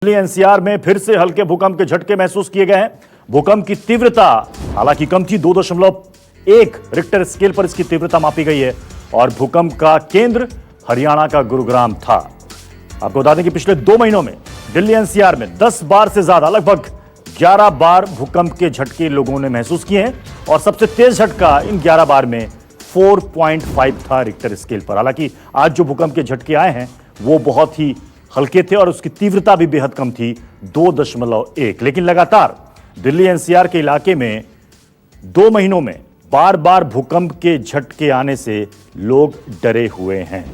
Delhi NCR में फिर से हल्के भूकंप के झटके महसूस किए गए हैं। भूकंप की तीव्रता हालांकि कम थी, 2.1 रिक्टर स्केल पर इसकी तीव्रता मापी गई है और भूकंप का केंद्र हरियाणा का गुरुग्राम था। आपको बता दें कि पिछले 2 महीनों में दिल्ली एनसीआर में 10 बार से ज्यादा, लगभग 11 बार भूकंप के झटके लोगों ने महसूस किए हैं और सबसे तेज झटका इन 11 बार में 4.5 था रिक्टर स्केल पर। हालांकि आज जो भूकंप के झटके आए हैं वो बहुत ही हल्के थे और उसकी तीव्रता भी बेहद कम थी, 2.1। लेकिन लगातार दिल्ली एनसीआर के इलाके में 2 महीनों में बार बार भूकंप के झटके आने से लोग डरे हुए हैं।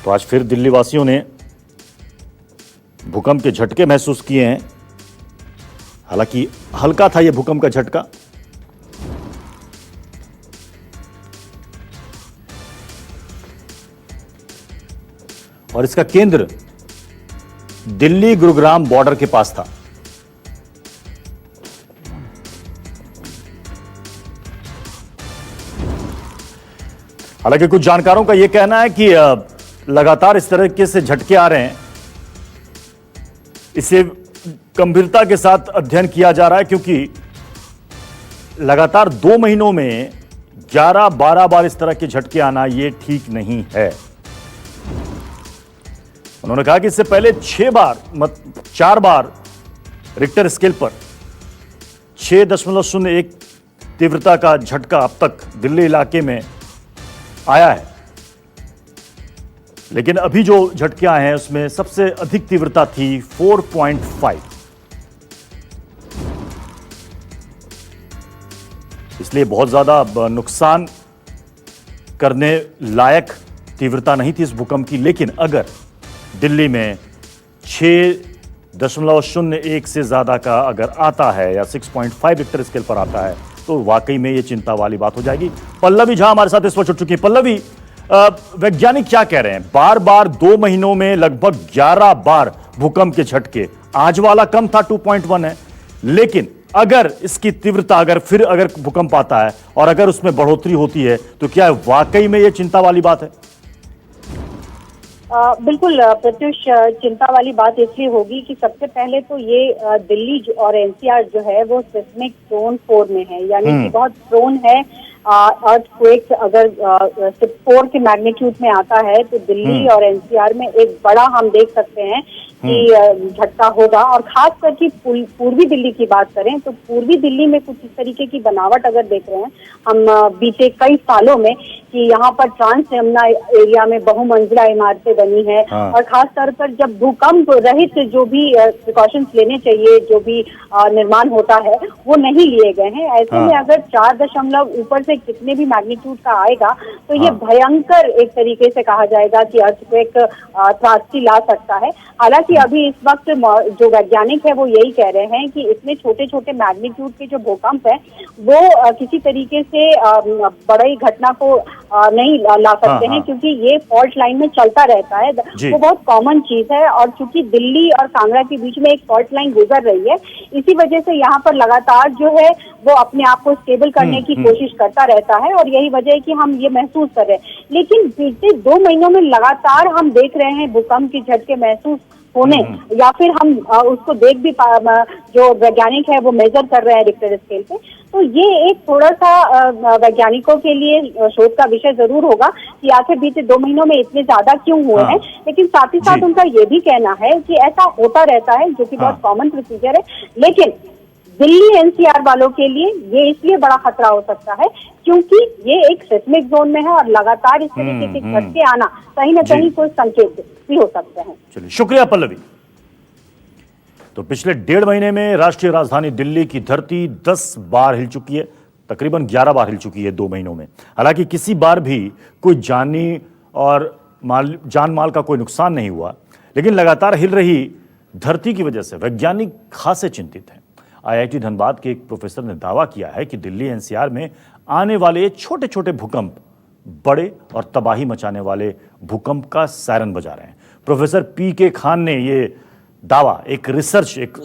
तो आज फिर दिल्ली वासियों ने भूकंप के झटके महसूस किए हैं। हालांकि हल्का था यह भूकंप का झटका। और इसका केंद्र दिल्ली गुरुग्राम बॉर्डर के पास था। हालांकि कुछ जानकारों का यह कहना है कि लगातार इस तरीके से झटके आ रहे हैं, इसे गंभीरता के साथ अध्ययन किया जा रहा है क्योंकि लगातार 2 महीनों में 11-12 बार इस तरह के झटके आना यह ठीक नहीं है। उन्होंने कहा कि इससे पहले 4 बार रिक्टर स्केल पर 6.01 तीव्रता का झटका अब तक दिल्ली इलाके में आया है, लेकिन अभी जो झटके आए हैं उसमें सबसे अधिक तीव्रता थी 4.5। इसलिए बहुत ज्यादा नुकसान करने लायक तीव्रता नहीं थी इस भूकंप की। लेकिन अगर दिल्ली में 6.01 से ज्यादा का अगर आता है या 6.5 रिक्टर स्केल पर आता है तो वाकई में यह चिंता वाली बात हो जाएगी। पल्लवी झा हमारे साथ इस वक्त जुड़ चुकी है। पल्लवी, वैज्ञानिक क्या कह रहे हैं? बार बार 2 महीनों में लगभग 11 बार भूकंप के झटके, आज वाला कम था 2.1 है, लेकिन अगर इसकी तीव्रता अगर भूकंप आता है और अगर उसमें बढ़ोतरी होती है तो क्या वाकई में यह चिंता वाली बात है? बिल्कुल प्रत्युष, चिंता वाली बात इसलिए होगी कि सबसे पहले तो ये दिल्ली और एनसीआर जो है वो सिस्मिक जोन 4 में है, यानी कि बहुत प्रोन है अर्थक्वेक। अगर 4 के मैग्नीट्यूड में आता है तो दिल्ली और एनसीआर में एक बड़ा हम देख सकते हैं कि झटका होगा। और खास करके पूर्वी दिल्ली की बात करें तो पूर्वी दिल्ली में कुछ इस तरीके की बनावट अगर देख रहे हैं हम बीते कई सालों में कि यहाँ पर ट्रांस यमुना एरिया में बहुमंजिला इमारतें बनी है। और खास तौर पर जब भूकंप रहित जो भी प्रिकॉशंस लेने चाहिए, जो भी निर्माण होता है वो नहीं लिए गए हैं। ऐसे में अगर 4 ऊपर से कितने भी मैग्नीट्यूड का आएगा तो ये भयंकर एक तरीके से कहा जाएगा कि अर्थक्वेक त्रासदी ला सकता है। हालांकि अभी इस वक्त जो वैज्ञानिक है वो यही कह रहे हैं कि इतने छोटे छोटे मैग्नीट्यूड के जो भूकंप है वो किसी तरीके से बड़ी घटना को नहीं ला सकते हैं, क्योंकि ये फॉल्ट लाइन में चलता रहता है, वो बहुत कॉमन चीज है। और चूंकि दिल्ली और कांगड़ा के बीच में एक फॉल्ट लाइन गुजर रही है, इसी वजह से यहाँ पर लगातार जो है वो अपने आप को स्टेबल करने की कोशिश करता रहता है और यही वजह है कि हम ये महसूस कर रहे हैं। लेकिन पिछले 2 महीनों में लगातार हम देख रहे हैं भूकंप के झटके महसूस होने, या फिर हम उसको देख भी जो वैज्ञानिक है वो मेजर कर रहे हैं रिक्टर स्केल पे। तो ये एक थोड़ा सा वैज्ञानिकों के लिए शोध का विषय जरूर होगा कि आखिर बीते 2 महीनों में इतने ज्यादा क्यों हुए हैं। लेकिन साथ ही साथ उनका ये भी कहना है कि ऐसा होता रहता है, जो कि बहुत कॉमन प्रोसीजर है। लेकिन दिल्ली एनसीआर वालों के लिए ये इसलिए बड़ा खतरा हो सकता है क्योंकि ये एक सिस्मिक जोन में है और लगातार इस तरीके के झटके आना कहीं ना कहीं कोई संकेत भी हो सकते हैं। चलिए, शुक्रिया पल्लवी। तो पिछले 1.5 महीने में राष्ट्रीय राजधानी दिल्ली की धरती 10 बार हिल चुकी है, तकरीबन 11 बार हिल चुकी है 2 महीनों में। हालांकि किसी बार भी कोई जानी और जान माल का कोई नुकसान नहीं हुआ, लेकिन लगातार हिल रही धरती की वजह से वैज्ञानिक खासे चिंतित हैं। आईआईटी धनबाद के एक प्रोफेसर ने दावा किया है कि दिल्ली एनसीआर में आने वाले छोटे छोटे भूकंप बड़े और तबाही मचाने वाले भूकंप का सायरन बजा रहे हैं। प्रोफेसर पी के खान ने यह दावा एक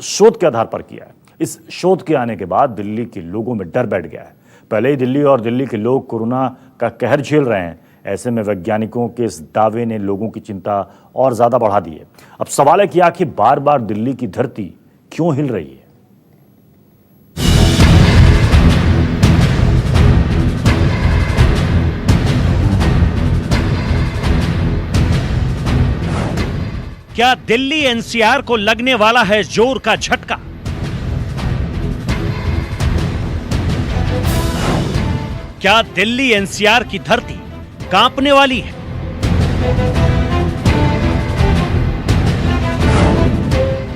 शोध के आधार पर किया है। इस शोध के आने के बाद दिल्ली के लोगों में डर बैठ गया है। पहले ही दिल्ली और दिल्ली के लोग कोरोना का कहर झेल रहे हैं। ऐसे में वैज्ञानिकों के इस दावे ने लोगों की चिंता और ज्यादा बढ़ा दी है। अब सवाल है कि आखिर बार बार दिल्ली की धरती क्यों हिल रही है। क्या दिल्ली एनसीआर को लगने वाला है जोर का झटका? क्या दिल्ली एनसीआर की धरती कांपने वाली है?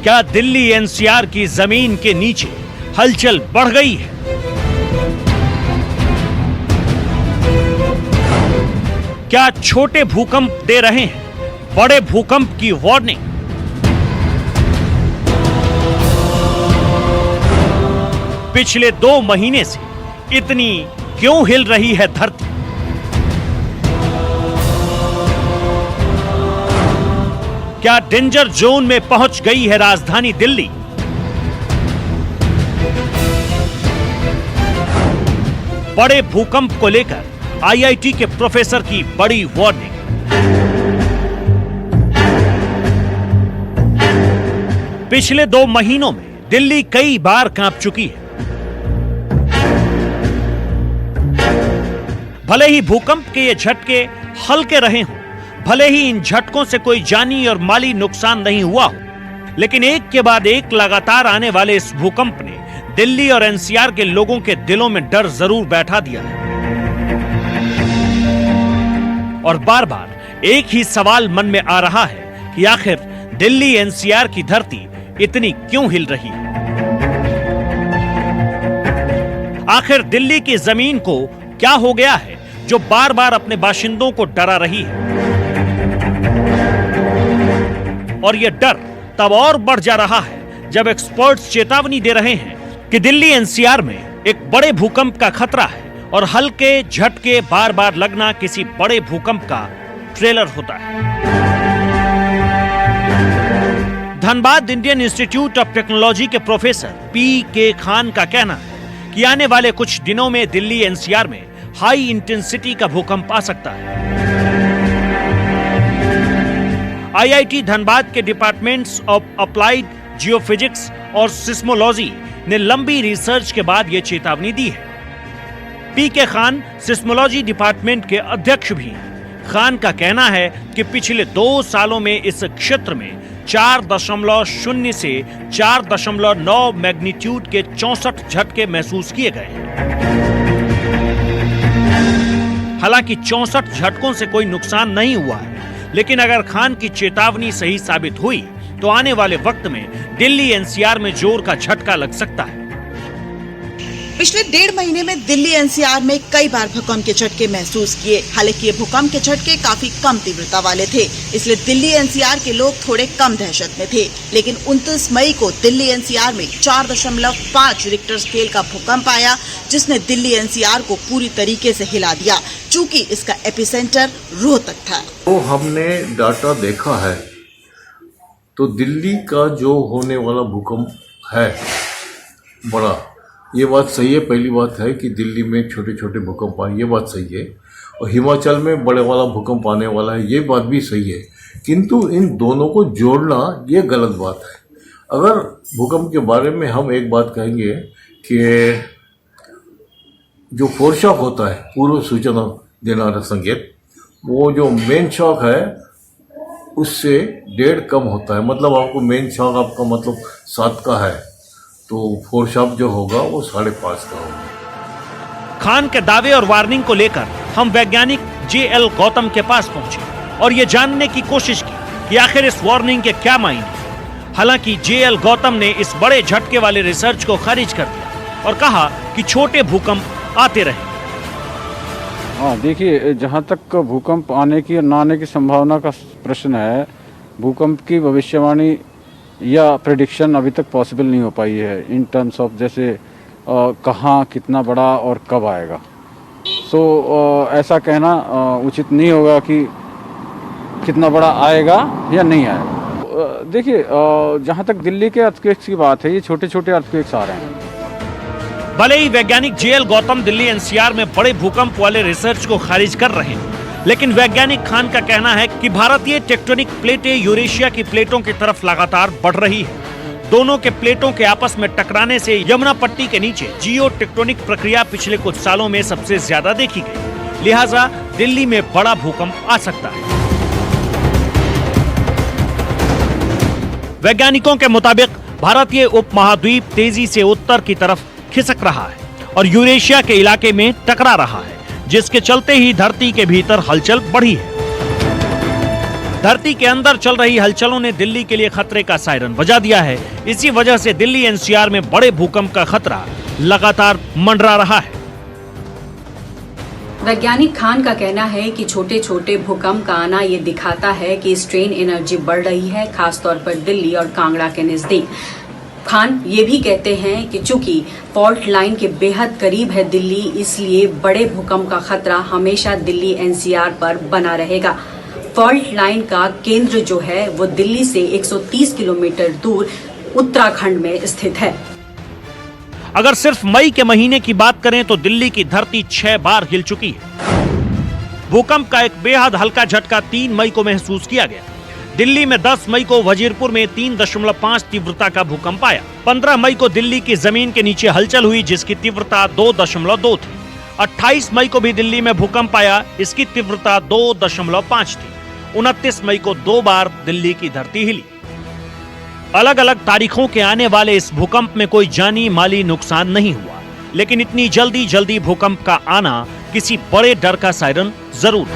क्या दिल्ली एनसीआर की जमीन के नीचे हलचल बढ़ गई है? क्या छोटे भूकंप दे रहे हैं बड़े भूकंप की वार्निंग? पिछले 2 महीने से इतनी क्यों हिल रही है धरती? क्या डेंजर जोन में पहुंच गई है राजधानी दिल्ली? बड़े भूकंप को लेकर आईआईटी के प्रोफेसर की बड़ी वार्निंग। पिछले 2 महीनों में दिल्ली कई बार कांप चुकी है। भले ही भूकंप के ये झटके हल्के रहे हों, भले ही इन झटकों से कोई जानी और माली नुकसान नहीं हुआ हो, लेकिन एक के बाद एक लगातार आने वाले इस भूकंप ने दिल्ली और एनसीआर के लोगों के दिलों में डर जरूर बैठा दिया है। और बार बार एक ही सवाल मन में आ रहा है कि आखिर दिल्ली एनसीआर की धरती इतनी क्यों हिल रही है? आखिर दिल्ली की जमीन को क्या हो गया है जो बार बार अपने बाशिंदों को डरा रही है? और यह डर तब और बढ़ जा रहा है जब एक्सपर्ट्स चेतावनी दे रहे हैं कि दिल्ली एनसीआर में एक बड़े भूकंप का खतरा है और हल्के झटके बार बार लगना किसी बड़े भूकंप का ट्रेलर होता है। Dhanbad Indian institute of technology के प्रोफेसर पी.के. खान का कहना है कि आने वाले कुछ दिनों में दिल्ली एनसीआर में हाई इंटेंसिटी का भूकंप आ सकता है। आईआईटी धनबाद के डिपार्टमेंट्स ऑफ अप्लाइड जियोफिजिक्स और सिस्मोलॉजी ने लंबी रिसर्च के बाद यह चेतावनी दी है। पी.के. खान सिस्मोलॉजी डिपार्टमेंट के अध्यक्ष भी हैं। खान का कहना है कि पिछले 2 सालों में इस क्षेत्र में 4.0 से 4.9 मैग्नीट्यूड के 64 झटके महसूस किए गए हैं। हालांकि 64 झटकों से कोई नुकसान नहीं हुआ है, लेकिन अगर खान की चेतावनी सही साबित हुई तो आने वाले वक्त में दिल्ली एनसीआर में जोर का झटका लग सकता है। पिछले 1.5 महीने में दिल्ली एनसीआर में कई बार भूकंप के झटके महसूस किए। हालांकि ये भूकंप के झटके काफी कम तीव्रता वाले थे, इसलिए दिल्ली एनसीआर के लोग थोड़े कम दहशत में थे। लेकिन 29 मई को दिल्ली एनसीआर में 4.5 रिक्टर स्केल का भूकंप आया, जिसने दिल्ली एनसीआर को पूरी तरीके से हिला दिया, चूँकि इसका एपिसेंटर रोहतक था। तो हमने डाटा देखा है तो दिल्ली का जो होने वाला भूकंप है बड़ा, ये बात सही है। पहली बात है कि दिल्ली में छोटे छोटे भूकंप आए, ये बात सही है, और हिमाचल में बड़े वाला भूकंप आने वाला है, ये बात भी सही है। किंतु इन दोनों को जोड़ना ये गलत बात है। अगर भूकंप के बारे में हम एक बात कहेंगे कि जो फोरशॉक होता है, पूर्व सूचना देना संकेत, वो जो मेन शॉक है उससे 1.5 कम होता है। मतलब आपको मेन शॉक आपका मतलब 7 का है तो फोरशॉक जो होगा वो 5.5 का होगा। खान के दावे और वार्निंग को लेकर हम वैज्ञानिक जे.एल. गौतम के पास पहुंचे और ये जानने की कोशिश की कि आखिर इस वार्निंग के क्या मायने। हालांकि जे.एल. गौतम ने इस बड़े झटके वाले रिसर्च को खारिज कर दिया और कहा कि छोटे भूकंप आते रहे। हाँ, देखिए, जहाँ तक भूकंप आने की और ना आने की संभावना का प्रश्न है, भूकंप की भविष्यवाणी या प्रेडिक्शन अभी तक पॉसिबल नहीं हो पाई है इन टर्म्स ऑफ जैसे कहाँ कितना बड़ा और कब आएगा। सो ऐसा कहना उचित नहीं होगा कि कितना बड़ा आएगा या नहीं आएगा। देखिए जहाँ तक दिल्ली के अर्थक्वेक्स की बात है, ये छोटे छोटे अर्थक्वेक्स आ रहे हैं। भले ही वैज्ञानिक जेएल गौतम दिल्ली एनसीआर में बड़े भूकंप वाले रिसर्च को खारिज कर रहे हैं, लेकिन वैज्ञानिक खान का कहना है कि भारतीय टेक्टोनिक प्लेटें यूरेशिया की प्लेटों की तरफ लगातार बढ़ रही है। दोनों के प्लेटों के आपस में टकराने से यमुना पट्टी के नीचे जियो टेक्टोनिक प्रक्रिया पिछले कुछ सालों में सबसे ज्यादा देखी गई, लिहाजा दिल्ली में बड़ा भूकंप आ सकता है। वैज्ञानिकों के मुताबिक भारतीय उपमहाद्वीप तेजी से उत्तर की तरफ खिसक रहा है और यूरेशिया के इलाके में टकरा रहा है, जिसके चलते ही धरती के भीतर हलचल बढ़ी है। धरती के अंदर चल रही हलचलों ने दिल्ली के लिए खतरे का सायरन बजा दिया है। इसी वजह से दिल्ली एनसीआर में बड़े भूकंप का खतरा लगातार मंडरा रहा है। वैज्ञानिक खान का कहना है कि छोटे छोटे भूकंप का आना ये दिखाता है कि स्ट्रेन एनर्जी बढ़ रही है, खासतौर पर दिल्ली और कांगड़ा के नजदीक। खान ये भी कहते हैं कि चूंकि फॉल्ट लाइन के बेहद करीब है दिल्ली, इसलिए बड़े भूकंप का खतरा हमेशा दिल्ली एनसीआर पर बना रहेगा। फॉल्ट लाइन का केंद्र जो है वो दिल्ली से 130 किलोमीटर दूर उत्तराखंड में स्थित है। अगर सिर्फ मई के महीने की बात करें तो दिल्ली की धरती 6 बार हिल चुकी है। भूकंप का एक बेहद हल्का झटका 3 मई को महसूस किया गया। दिल्ली में 10 मई को वजीरपुर में 3.5 तीव्रता का भूकंप आया। 15 मई को दिल्ली की जमीन के नीचे हलचल हुई, जिसकी तीव्रता 2.2 थी। 28 मई को भी दिल्ली में भूकंप आया, इसकी तीव्रता 2.5 थी। 29 मई को 2 बार दिल्ली की धरती हिली। अलग अलग तारीखों के आने वाले इस भूकंप में कोई जानी माली नुकसान नहीं हुआ, लेकिन इतनी जल्दी भूकंप का आना किसी बड़े डर का सायरन जरूर।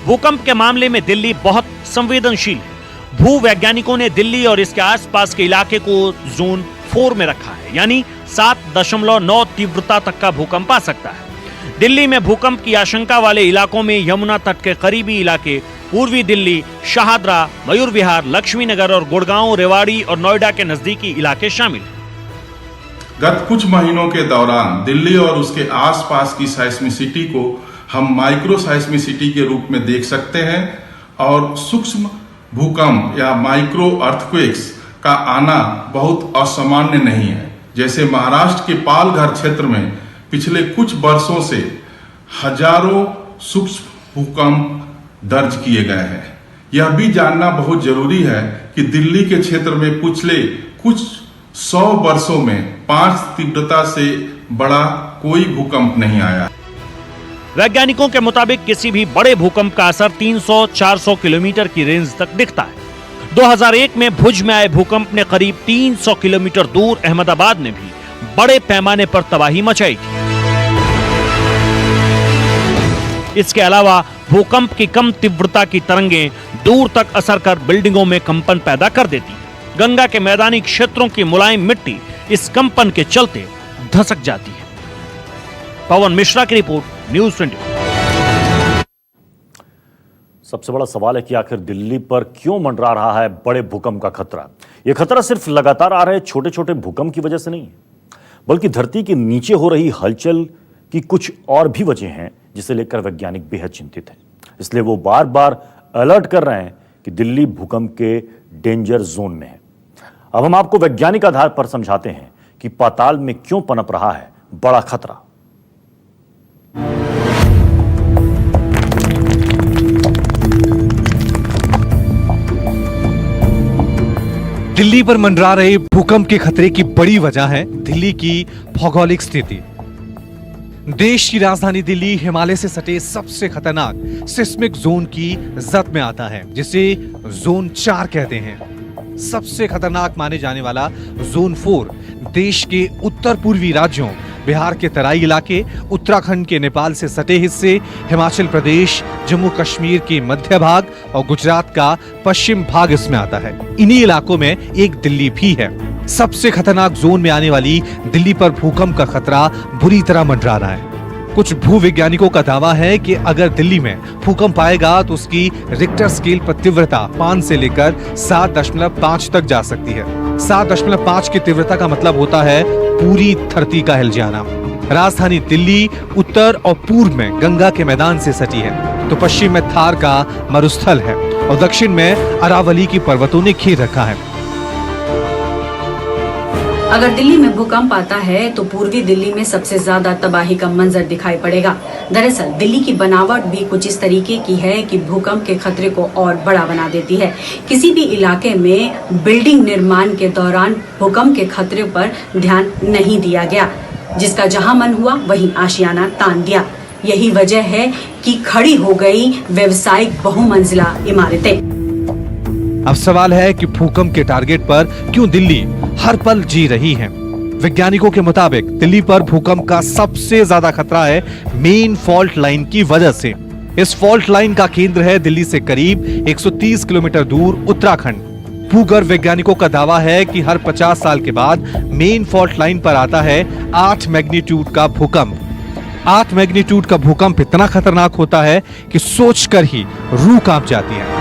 भूकंप के मामले में दिल्ली बहुत संवेदनशील है। भूवैज्ञानिकों ने दिल्ली और इसके आसपास के इलाके को जोन 4 में रखा है, यानी 7.9 तीव्रता तक का भूकंप आ सकता है। दिल्ली में भूकंप की आशंका वाले इलाकों में यमुना तट के करीबी इलाके, पूर्वी दिल्ली, शाहदरा, मयूर विहार, लक्ष्मी नगर और गुड़गांव, रेवाड़ी और नोएडा के नजदीकी इलाके शामिल हैं। गत कुछ महीनों के दौरान दिल्ली और उसके आसपास की साइस्मिसिटी को हम माइक्रो साइस्मिसिटी के रूप में देख सकते हैं और सूक्ष्म भूकंप या माइक्रो अर्थक्वेक्स का आना बहुत असामान्य नहीं है। जैसे महाराष्ट्र के पालघर क्षेत्र में पिछले कुछ वर्षों से हजारों सूक्ष्म भूकंप दर्ज किए गए हैं। यह भी जानना बहुत जरूरी है कि दिल्ली के क्षेत्र में पिछले कुछ 100 वर्षों में 5 तीव्रता से बड़ा कोई भूकंप नहीं आया। वैज्ञानिकों के मुताबिक किसी भी बड़े भूकंप का असर 300-400 किलोमीटर की रेंज तक दिखता है। 2001 में भुज में आए भूकंप ने करीब 300 किलोमीटर दूर अहमदाबाद में भी बड़े पैमाने पर तबाही मचाई थी। इसके अलावा भूकंप की कम तीव्रता की तरंगें दूर तक असर कर बिल्डिंगों में कंपन पैदा कर देती है। गंगा के मैदानी क्षेत्रों की मुलायम मिट्टी इस कंपन के चलते धसक जाती है। पवन मिश्रा की रिपोर्ट, न्यूज 24। सबसे बड़ा सवाल है कि आखिर दिल्ली पर क्यों मंडरा रहा है बड़े भूकंप का खतरा। यह खतरा सिर्फ लगातार आ रहे छोटे छोटे भूकंप की वजह से नहीं है, बल्कि धरती के नीचे हो रही हलचल की कुछ और भी वजह हैं, जिसे लेकर वैज्ञानिक बेहद चिंतित हैं। इसलिए वो बार बार अलर्ट कर रहे हैं कि दिल्ली भूकंप के डेंजर जोन में है। अब हम आपको वैज्ञानिक आधार पर समझाते हैं कि पाताल में क्यों पनप रहा है बड़ा खतरा। दिल्ली पर मंडरा रहे भूकंप के खतरे की बड़ी वजह है दिल्ली की भौगोलिक स्थिति। देश की राजधानी दिल्ली हिमालय से सटे सबसे खतरनाक सिस्मिक जोन की जद में आता है, जिसे जोन 4 कहते हैं। सबसे खतरनाक माने जाने वाला जोन 4 देश के उत्तर पूर्वी राज्यों बिहार के तराई इलाके, उत्तराखंड के नेपाल से सटे हिस्से, हिमाचल प्रदेश, जम्मू कश्मीर के मध्य भाग और गुजरात का पश्चिम भाग इसमें आता है। इन्हीं इलाकों में एक दिल्ली भी है। सबसे खतरनाक जोन में आने वाली दिल्ली पर भूकंप का खतरा बुरी तरह मंडरा रहा है। कुछ भूवैज्ञानिकों का दावा है कि अगर दिल्ली में भूकंप आएगा तो उसकी रिक्टर स्केल पर तीव्रता 5 से लेकर 7.5 तक जा सकती है। 7.5 की तीव्रता का मतलब होता है पूरी धरती का हिल जाना। राजधानी दिल्ली उत्तर और पूर्व में गंगा के मैदान से सटी है, तो पश्चिम में थार का मरुस्थल है और दक्षिण में अरावली की पर्वतों ने घेर रखा है। अगर दिल्ली में भूकंप आता है तो पूर्वी दिल्ली में सबसे ज्यादा तबाही का मंजर दिखाई पड़ेगा। दरअसल दिल्ली की बनावट भी कुछ इस तरीके की है कि भूकंप के खतरे को और बड़ा बना देती है। किसी भी इलाके में बिल्डिंग निर्माण के दौरान भूकंप के खतरे पर ध्यान नहीं दिया गया, जिसका जहां मन हुआ वहीं आशियाना तान दिया। यही वजह है कि खड़ी हो गई व्यवसायिक बहुमंजिला इमारतें। अब सवाल है कि भूकंप के टारगेट पर क्यों दिल्ली हर पल जी रही है। वैज्ञानिकों के मुताबिक दिल्ली पर भूकंप का सबसे ज्यादा खतरा है मेन फॉल्ट लाइन की वजह से। इस फॉल्ट लाइन का केंद्र है दिल्ली से करीब 130 किलोमीटर दूर उत्तराखंड। भूगर्भ वैज्ञानिकों का दावा है कि हर 50 साल के बाद मेन फॉल्ट लाइन पर आता है 8 मैग्नीट्यूड का भूकंप। 8 मैग्नीट्यूड का भूकंप इतना खतरनाक होता है कि सोचकर ही रूह कांप जाती है।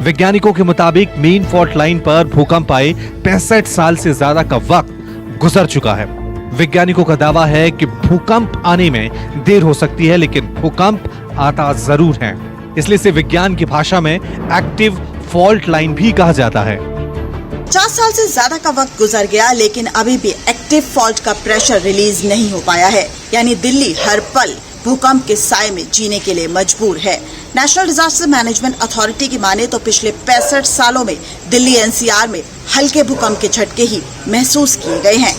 वैज्ञानिकों के मुताबिक मेन फॉल्ट लाइन पर भूकंप आए 65 साल से ज्यादा का वक्त गुजर चुका है। वैज्ञानिकों का दावा है कि भूकंप आने में देर हो सकती है, लेकिन भूकंप आता जरूर है। इसलिए इसे विज्ञान की भाषा में एक्टिव फॉल्ट लाइन भी कहा जाता है। 50 साल से ज्यादा का वक्त गुजर गया, लेकिन अभी भी एक्टिव फॉल्ट का प्रेशर रिलीज नहीं हो पाया है। यानी दिल्ली हर पल भूकंप के साए में जीने के लिए मजबूर है। नेशनल डिजास्टर मैनेजमेंट अथॉरिटी की माने तो पिछले 65 सालों में दिल्ली एनसीआर में हल्के भूकंप के झटके ही महसूस किए गए हैं।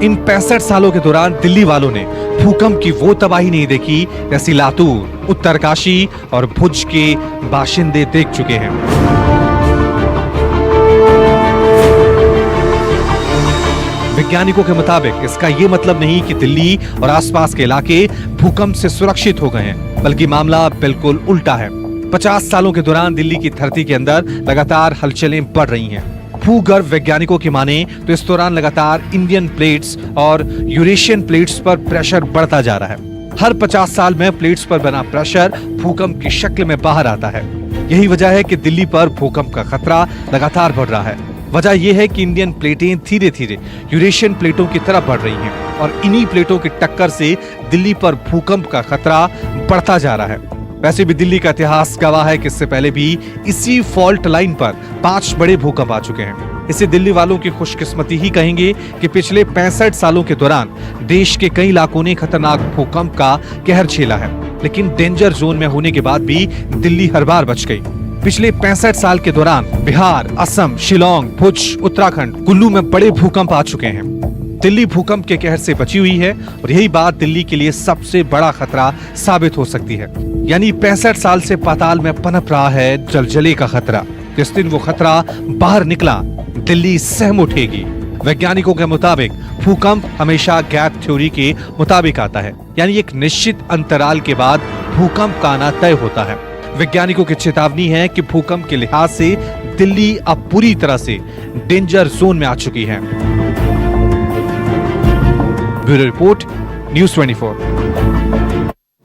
इन 65 सालों के दौरान दिल्ली वालों ने भूकंप की वो तबाही नहीं देखी जैसी लातूर, उत्तरकाशी और भुज के बाशिंदे देख चुके हैं। वैज्ञानिकों के मुताबिक इसका ये मतलब नहीं कि दिल्ली और आसपास के इलाके भूकंप से सुरक्षित हो गए हैं, बल्कि मामला बिल्कुल उल्टा है। 50 सालों के दौरान दिल्ली की धरती के अंदर लगातार हलचलें बढ़ रही हैं। भूगर्भ वैज्ञानिकों की माने तो इस दौरान लगातार इंडियन प्लेट्स और यूरेशियन प्लेट्स पर प्रेशर बढ़ता जा रहा है। हर 50 साल में प्लेट्स पर बना प्रेशर भूकंप की शक्ल में बाहर आता है। यही वजह है कि दिल्ली पर भूकंप का खतरा लगातार बढ़ रहा है। वजह यह है कि इंडियन प्लेटें धीरे धीरे यूरेशियन प्लेटों की तरफ बढ़ रही हैं और इन्हीं प्लेटों की टक्कर से दिल्ली पर भूकंप का खतरा बढ़ता जा रहा है। वैसे भी दिल्ली का इतिहास गवाह है कि इससे पहले भी इसी फॉल्ट लाइन पर 5 बड़े भूकंप आ चुके हैं। इसे दिल्ली वालों की खुशकिस्मती ही कहेंगे कि पिछले 65 सालों के दौरान देश के कई इलाकों ने खतरनाक भूकंप का कहर झेला है, लेकिन डेंजर जोन में होने के बाद भी दिल्ली हर बार बच गई। पिछले 65 साल के दौरान बिहार, असम, शिलोंग, भुज, उत्तराखंड, कुल्लू में बड़े भूकंप आ चुके हैं। दिल्ली भूकंप के कहर से बची हुई है और यही बात दिल्ली के लिए सबसे बड़ा खतरा साबित हो सकती है। यानी 65 साल से पाताल में पनप रहा है जलजले का खतरा। जिस दिन वो खतरा बाहर निकला, दिल्ली सहम उठेगी। वैज्ञानिकों के मुताबिक भूकंप हमेशा गैप थ्योरी के मुताबिक आता है, यानी एक निश्चित अंतराल के बाद भूकंप का आना तय होता है। वैज्ञानिकों की चेतावनी है कि भूकंप के लिहाज से दिल्ली अब पूरी तरह से डेंजर जोन में आ चुकी है। Bureau report, news 24।